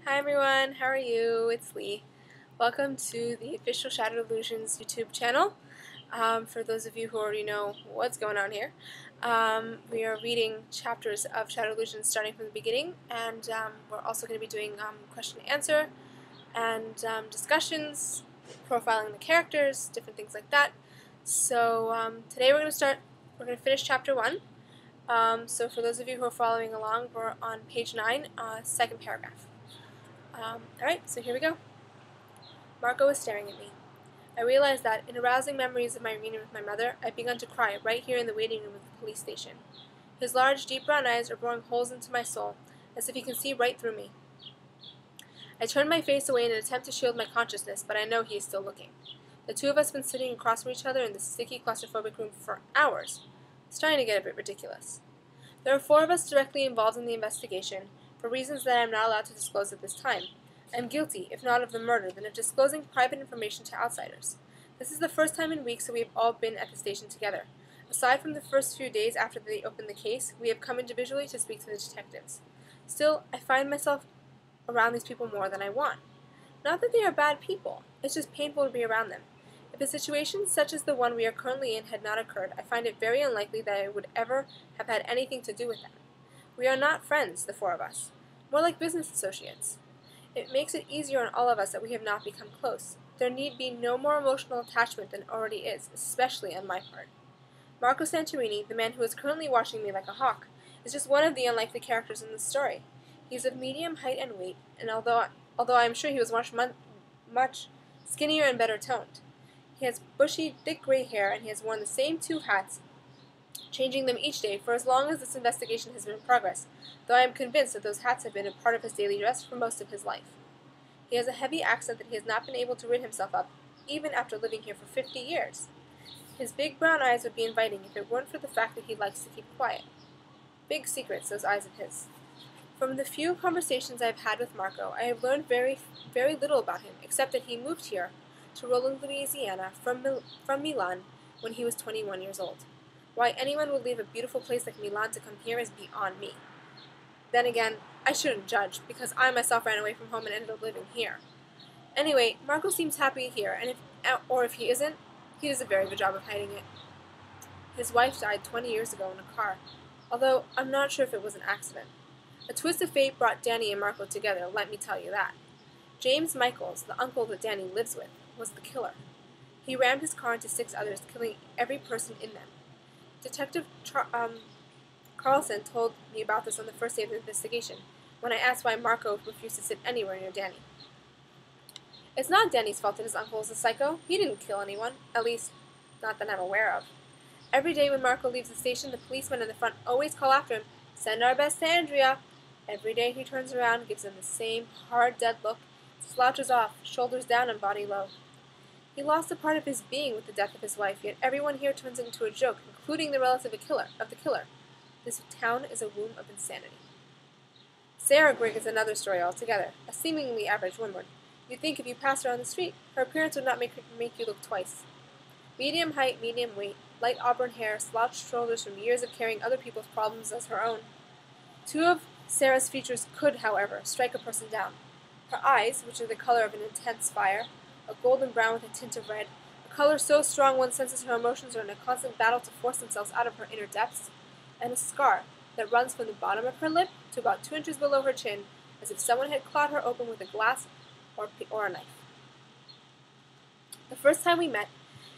Hi everyone, how are you? It's Lee. Welcome to the official Shattered Illusions YouTube channel. For those of you who already know what's going on here, we are reading chapters of Shattered Illusions starting from the beginning, and we're also going to be doing question and answer and discussions, profiling the characters, different things like that. So today we're going to finish chapter 1. So for those of you who are following along, we're on page 9, second paragraph. Alright, so here we go. Marco was staring at me. I realized that, in arousing memories of my reunion with my mother, I'd begun to cry right here in the waiting room of the police station. His large, deep brown eyes are boring holes into my soul, as if he can see right through me. I turned my face away in an attempt to shield my consciousness, but I know he is still looking. The two of us have been sitting across from each other in this sticky, claustrophobic room for hours. It's starting to get a bit ridiculous. There are 4 of us directly involved in the investigation, for reasons that I am not allowed to disclose at this time. I am guilty, if not of the murder, then of disclosing private information to outsiders. This is the first time in weeks that we have all been at the station together. Aside from the first few days after they opened the case, we have come individually to speak to the detectives. Still, I find myself around these people more than I want. Not that they are bad people, it's just painful to be around them. If a situation such as the one we are currently in had not occurred, I find it very unlikely that I would ever have had anything to do with them. We are not friends, the 4 of us. More like business associates. It makes it easier on all of us that we have not become close. There need be no more emotional attachment than already is, especially on my part. Marco Santorini, the man who is currently watching me like a hawk, is just one of the unlikely characters in this story. He is of medium height and weight, and although I am sure he was much skinnier and better toned. He has bushy, thick gray hair, and he has worn the same 2 hats, changing them each day for as long as this investigation has been in progress, though I am convinced that those hats have been a part of his daily dress for most of his life. He has a heavy accent that he has not been able to rid himself of, even after living here for 50 years. His big brown eyes would be inviting if it weren't for the fact that he likes to keep quiet. Big secrets, those eyes of his. From the few conversations I have had with Marco, I have learned very little about him, except that he moved here, to Roland, Louisiana, from Milan when he was 21 years old. Why anyone would leave a beautiful place like Milan to come here is beyond me. Then again, I shouldn't judge, because I myself ran away from home and ended up living here. Anyway, Marco seems happy here, and if he isn't, he does a very good job of hiding it. His wife died 20 years ago in a car, although I'm not sure if it was an accident. A twist of fate brought Danny and Marco together, let me tell you that. James Michaels, the uncle that Danny lives with, was the killer. He rammed his car into 6 others, killing every person in them. Detective Carlson told me about this on the first day of the investigation, when I asked why Marco refused to sit anywhere near Danny. It's not Danny's fault that his uncle is a psycho. He didn't kill anyone, at least, not that I'm aware of. Every day when Marco leaves the station, the policemen in the front always call after him, "Send our best to Andrea." Every day he turns around, gives them the same hard, dead look, slouches off, shoulders down and body low. He lost a part of his being with the death of his wife, yet everyone here turns it into a joke, including the relative of the killer. This town is a womb of insanity. Sarah Grigg is another story altogether, a seemingly average woman. You'd think if you passed her on the street, her appearance would not make you look twice. Medium height, medium weight, light auburn hair, slouched shoulders from years of carrying other people's problems as her own. 2 of Sarah's features could, however, strike a person down. Her eyes, which are the color of an intense fire, a golden brown with a tint of red, a color so strong one senses her emotions are in a constant battle to force themselves out of her inner depths, and a scar that runs from the bottom of her lip to about 2 inches below her chin, as if someone had clawed her open with a glass or a knife. The first time we met,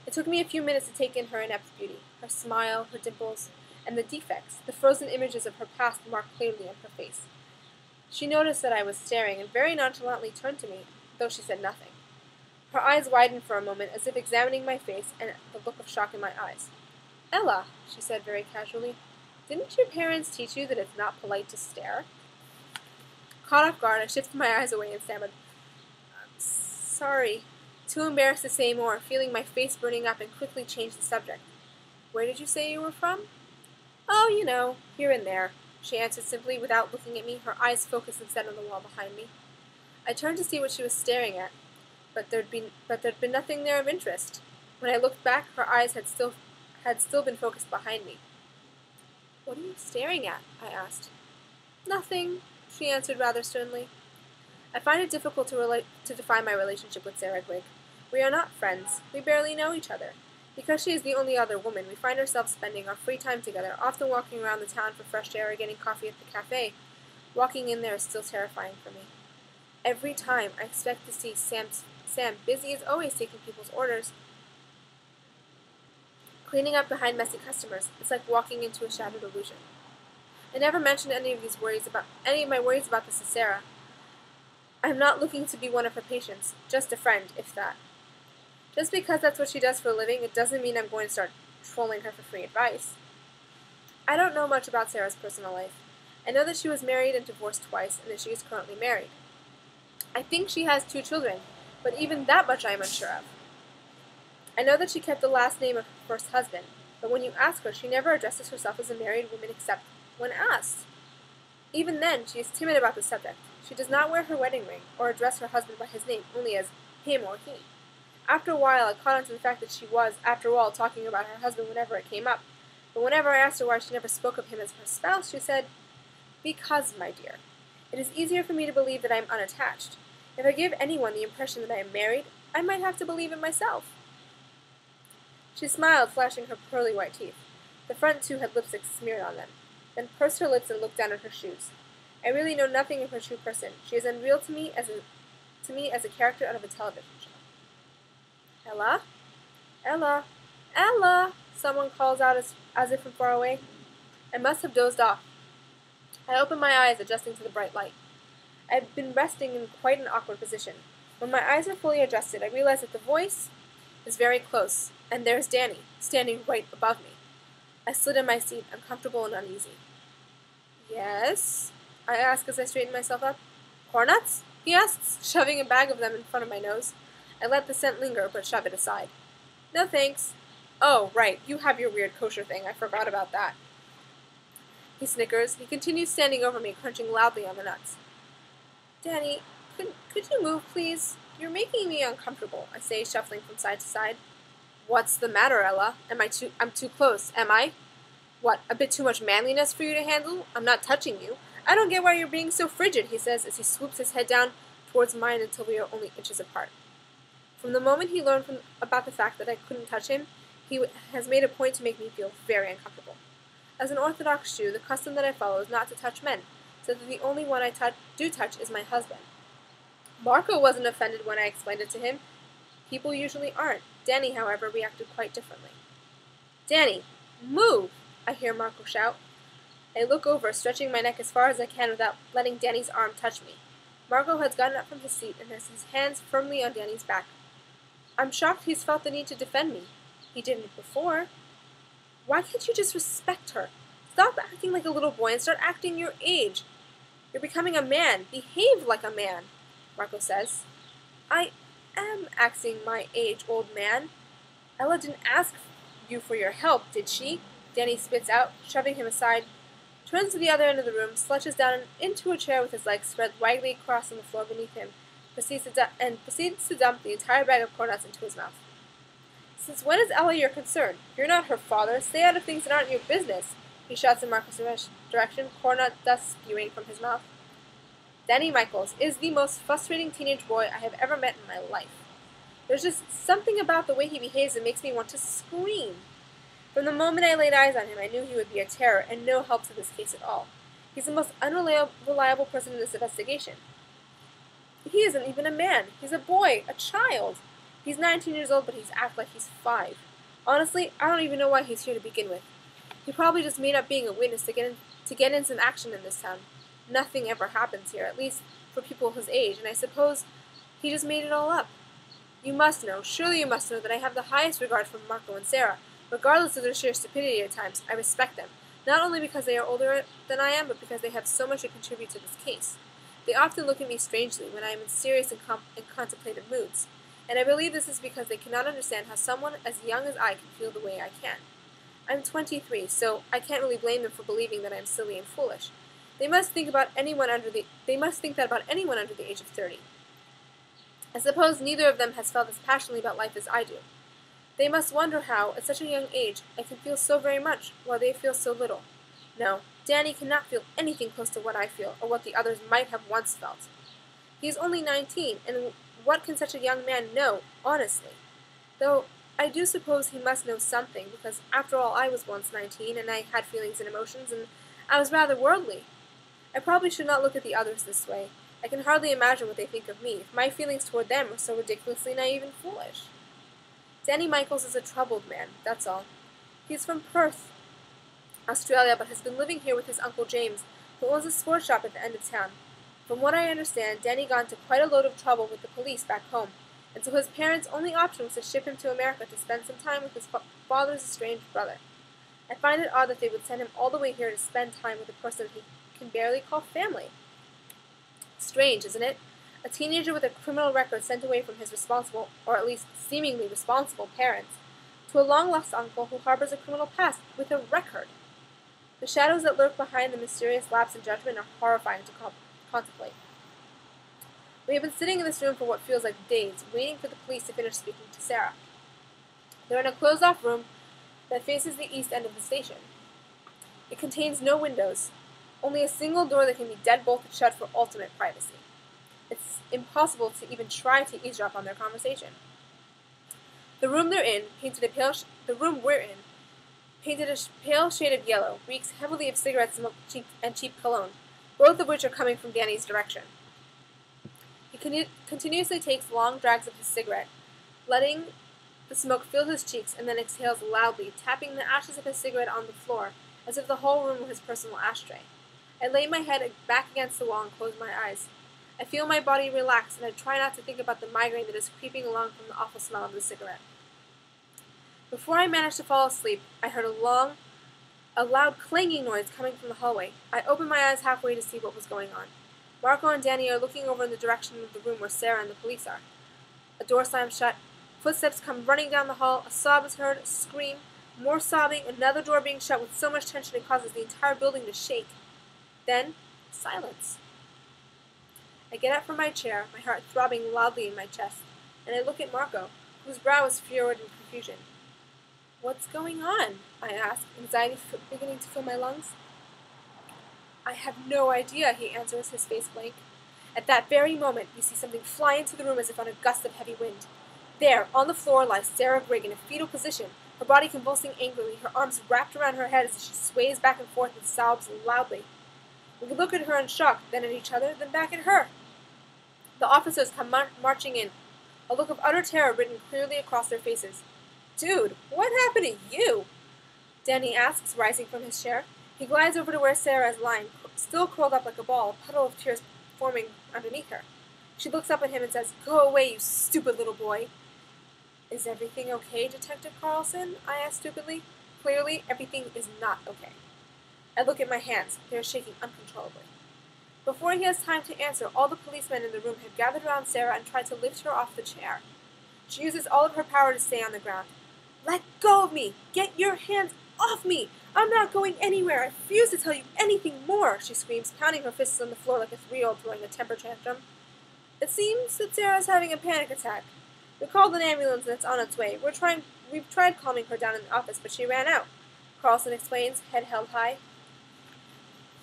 it took me a few minutes to take in her inept beauty, her smile, her dimples, and the defects, the frozen images of her past marked clearly on her face. She noticed that I was staring and very nonchalantly turned to me, though she said nothing. Her eyes widened for a moment, as if examining my face and the look of shock in my eyes. "Ella," she said very casually, "didn't your parents teach you that it's not polite to stare?" Caught off guard, I shifted my eyes away and stammered, "Sorry," too embarrassed to say more, feeling my face burning up, and quickly changed the subject. "Where did you say you were from?" "Oh, you know, here and there," she answered simply, without looking at me, her eyes focused instead on the wall behind me. I turned to see what she was staring at, but there'd been nothing there of interest. When I looked back, her eyes had still been focused behind me. "What are you staring at?" I asked. "Nothing," she answered rather sternly. I find it difficult to define my relationship with Sarah Grigg. We are not friends. We barely know each other. Because she is the only other woman, we find ourselves spending our free time together, often walking around the town for fresh air or getting coffee at the cafe. Walking in there is still terrifying for me. Every time I expect to see Sam, busy as always taking people's orders, cleaning up behind messy customers. It's like walking into a shattered illusion. I never mentioned any of my worries about this to Sarah. I'm not looking to be one of her patients, just a friend, if that. Just because that's what she does for a living, it doesn't mean I'm going to start trolling her for free advice. I don't know much about Sarah's personal life. I know that she was married and divorced twice, and that she is currently married. I think she has 2 children, but even that much I am unsure of. I know that she kept the last name of her first husband, but when you ask her, she never addresses herself as a married woman except when asked. Even then, she is timid about the subject. She does not wear her wedding ring, or address her husband by his name, only as him or he. After a while, I caught on to the fact that she was, after all, talking about her husband whenever it came up, but whenever I asked her why she never spoke of him as her spouse, she said, "Because, my dear, it is easier for me to believe that I am unattached. If I give anyone the impression that I am married, I might have to believe it myself." She smiled, flashing her pearly white teeth. The front 2 had lipstick smeared on them, then pursed her lips and looked down at her shoes. I really know nothing of her true person. She is unreal to me as a character out of a television show. "Ella? Ella? Ella!" someone calls out as if from far away. I must have dozed off. I opened my eyes, adjusting to the bright light. I had been resting in quite an awkward position. When my eyes were fully adjusted, I realized that the voice is very close, and there's Danny, standing right above me. I slid in my seat, uncomfortable and uneasy. "Yes?" I asked as I straightened myself up. "Cornuts?" he asks, shoving a bag of them in front of my nose. I let the scent linger, but shoved it aside. "No thanks." "Oh, right, you have your weird kosher thing. I forgot about that." He snickers. He continues standing over me, crunching loudly on the nuts. "Danny, could you move, please? You're making me uncomfortable," I say, shuffling from side to side. "What's the matter, Ella? I'm too close, am I? What, a bit too much manliness for you to handle? I'm not touching you. I don't get why you're being so frigid," he says as he swoops his head down towards mine until we are only inches apart. From the moment he learned about the fact that I couldn't touch him, he has made a point to make me feel very uncomfortable. As an Orthodox Jew, the custom that I follow is not to touch men, so that the only one I do touch is my husband. Marco wasn't offended when I explained it to him. People usually aren't. Danny, however, reacted quite differently. "Danny, move!" I hear Marco shout. I look over, stretching my neck as far as I can without letting Danny's arm touch me. Marco has gotten up from his seat and has his hands firmly on Danny's back. I'm shocked he's felt the need to defend me. He didn't before. "Why can't you just respect her? Stop acting like a little boy and start acting your age. You're becoming a man. Behave like a man," Marco says. "I am acting my age, old man. Ella didn't ask you for your help, did she?" Danny spits out, shoving him aside, turns to the other end of the room, slouches down into a chair with his legs spread widely across on the floor beneath him, proceeds to dump the entire bag of cornuts into his mouth. "Since when is Ella your concern? You're not her father. Stay out of things that aren't your business," he shouts in Marco's direction, cornut dust spewing from his mouth. Danny Michaels is the most frustrating teenage boy I have ever met in my life. There's just something about the way he behaves that makes me want to scream. From the moment I laid eyes on him, I knew he would be a terror and no help to this case at all. He's the most unreliable person in this investigation. He isn't even a man. He's a boy, a child. He's 19 years old, but he's acting like he's 5. Honestly, I don't even know why he's here to begin with. He probably just made up being a witness to get in some action in this town. Nothing ever happens here, at least for people his age, and I suppose he just made it all up. You must know, surely you must know, that I have the highest regard for Marco and Sarah. Regardless of their sheer stupidity at times, I respect them, not only because they are older than I am, but because they have so much to contribute to this case. They often look at me strangely when I am in serious and contemplative moods, and I believe this is because they cannot understand how someone as young as I can feel the way I can. I'm 23, so I can't really blame them for believing that I am silly and foolish. They must think that about anyone under the age of 30. I suppose neither of them has felt as passionately about life as I do. They must wonder how, at such a young age, I can feel so very much, while they feel so little. No, Danny cannot feel anything close to what I feel, or what the others might have once felt. He is only 19, and what can such a young man know, honestly? Though I do suppose he must know something, because after all I was once 19, and I had feelings and emotions, and I was rather worldly. I probably should not look at the others this way. I can hardly imagine what they think of me, if my feelings toward them are so ridiculously naive and foolish. Danny Michaels is a troubled man, that's all. He is from Perth, Australia, but has been living here with his Uncle James, who owns a sports shop at the end of town. From what I understand, Danny got into quite a load of trouble with the police back home, and so his parents' only option was to ship him to America to spend some time with his father's estranged brother. I find it odd that they would send him all the way here to spend time with a person he can barely call family. Strange, isn't it? A teenager with a criminal record sent away from his responsible, or at least seemingly responsible, parents, to a long-lost uncle who harbors a criminal past with a record. The shadows that lurk behind the mysterious lapse in judgment are horrifying to contemplate. We have been sitting in this room for what feels like days, waiting for the police to finish speaking to Sarah. They're in a closed-off room that faces the east end of the station. It contains no windows, only a single door that can be dead-bolted shut for ultimate privacy. It's impossible to even try to eavesdrop on their conversation. The room we're in, painted a pale shade of yellow, reeks heavily of cigarette smoke and cheap cologne, both of which are coming from Danny's direction. He continuously takes long drags of his cigarette, letting the smoke fill his cheeks, and then exhales loudly, tapping the ashes of his cigarette on the floor, as if the whole room were his personal ashtray. I lay my head back against the wall and close my eyes. I feel my body relax, and I try not to think about the migraine that is creeping along from the awful smell of the cigarette. Before I managed to fall asleep, I heard a loud clanging noise coming from the hallway. I opened my eyes halfway to see what was going on. Marco and Danny are looking over in the direction of the room where Sarah and the police are. A door slams shut. Footsteps come running down the hall. A sob is heard, a scream, more sobbing, another door being shut with so much tension it causes the entire building to shake. Then, silence. I get up from my chair, my heart throbbing loudly in my chest, and I look at Marco, whose brow is furrowed in confusion. "What's going on?" I ask, anxiety beginning to fill my lungs. "I have no idea," he answers, his face blank. At that very moment, we see something fly into the room as if on a gust of heavy wind. There, on the floor, lies Sarah Grigg in a fetal position, her body convulsing angrily, her arms wrapped around her head as she sways back and forth and sobs loudly. We look at her in shock, then at each other, then back at her. The officers come marching in, a look of utter terror written clearly across their faces. "Dude, what happened to you?" Danny asks, rising from his chair. He glides over to where Sarah is lying, still curled up like a ball, a puddle of tears forming underneath her. She looks up at him and says, "Go away, you stupid little boy." "Is everything okay, Detective Carlson?" I ask stupidly. Clearly, everything is not okay. I look at my hands. They are shaking uncontrollably. Before he has time to answer, all the policemen in the room have gathered around Sarah and tried to lift her off the chair. She uses all of her power to stay on the ground. "Let go of me! Get your hands off me! I'm not going anywhere! I refuse to tell you anything more!" she screams, pounding her fists on the floor like a 3-year-old throwing a temper tantrum. It seems that Sarah's having a panic attack. We called an ambulance and it's on its way. We've tried calming her down in the office, but she ran out, Carlson explains, head held high.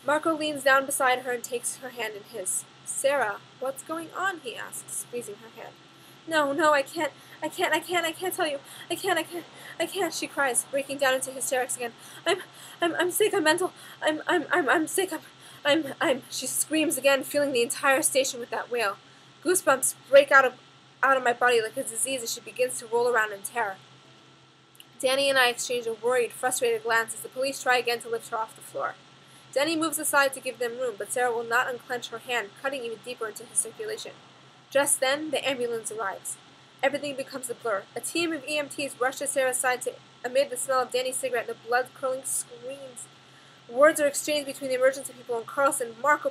Marco leans down beside her and takes her hand in his. "Sarah, what's going on?" he asks, squeezing her hand. No, I can't tell you. I can't, she cries, breaking down into hysterics again. I'm sick, I'm mental, I'm sick, she screams again, filling the entire station with that wail. Goosebumps break out of my body like a disease as she begins to roll around in terror. Danny and I exchange a worried, frustrated glance as the police try again to lift her off the floor. Danny moves aside to give them room, but Sarah will not unclench her hand, cutting even deeper into his circulation. Just then, the ambulance arrives. Everything becomes a blur. A team of EMTs rush to Sarah's side amid the smell of Danny's cigarette and the blood-curdling screams. Words are exchanged between the emergency people and Carlson, Marco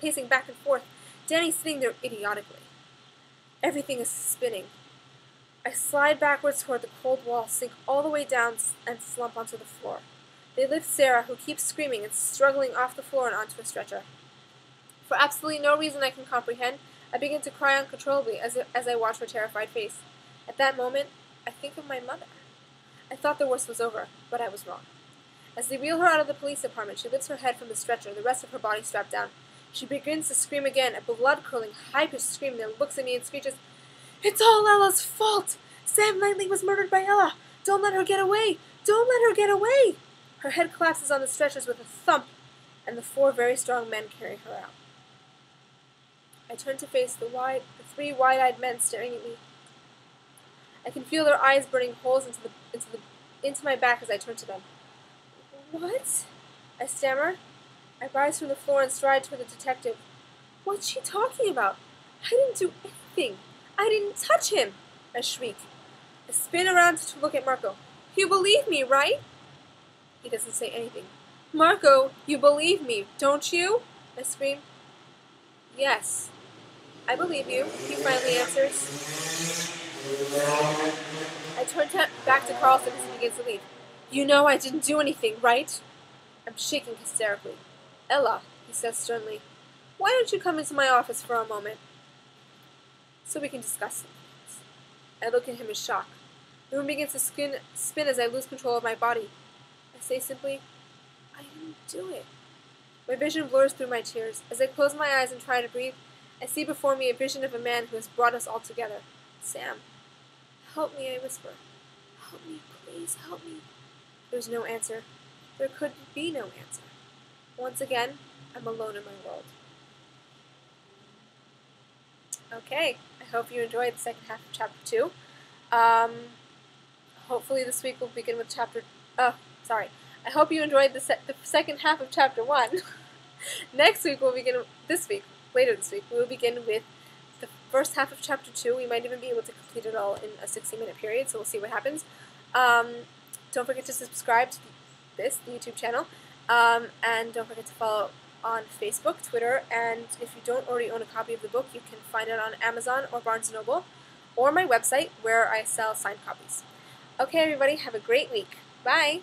pacing back and forth, Danny sitting there idiotically. Everything is spinning. I slide backwards toward the cold wall, sink all the way down, and slump onto the floor. They lift Sarah, who keeps screaming and struggling off the floor and onto a stretcher. For absolutely no reason I can comprehend, I begin to cry uncontrollably as I watch her terrified face. At that moment, I think of my mother. I thought the worst was over, but I was wrong. As they wheel her out of the police department, she lifts her head from the stretcher, the rest of her body strapped down. She begins to scream again, a blood-curdling, high-pitched scream, then looks at me and screeches, "It's all Ella's fault! Sam Knightley was murdered by Ella! Don't let her get away! Don't let her get away!" Her head collapses on the stretchers with a thump, and the 4 very strong men carry her out. I turn to face the 3 wide-eyed men staring at me. I can feel their eyes burning holes into my back as I turn to them. "What?" I stammer. I rise from the floor and stride toward the detective. "What's she talking about? I didn't do anything. I didn't touch him!" I shriek. I spin around to look at Marco. "You believe me, right?" He doesn't say anything. "Marco, you believe me, don't you?" I scream. "Yes, I believe you," he finally answers. I turn back to Carlson as he begins to leave. "You know I didn't do anything, right?" I'm shaking hysterically. "Ella," he says sternly, "why don't you come into my office for a moment so we can discuss some things?" I look at him in shock. The room begins to spin as I lose control of my body. I say simply, "I didn't do it." My vision blurs through my tears. As I close my eyes and try to breathe, I see before me a vision of a man who has brought us all together. "Sam, help me," I whisper. "Help me, please, help me." There's no answer. There could be no answer. Once again, I'm alone in my world. Okay, I hope you enjoyed the second half of Chapter 2. Hopefully this week we'll begin with I hope you enjoyed the second half of Chapter 1. Next week later this week, we will begin with the first half of Chapter 2. We might even be able to complete it all in a 60-minute period, so we'll see what happens. Don't forget to subscribe to the YouTube channel, and don't forget to follow on Facebook, Twitter, and if you don't already own a copy of the book, you can find it on Amazon or Barnes & Noble, or my website where I sell signed copies. Okay, everybody, have a great week. Bye!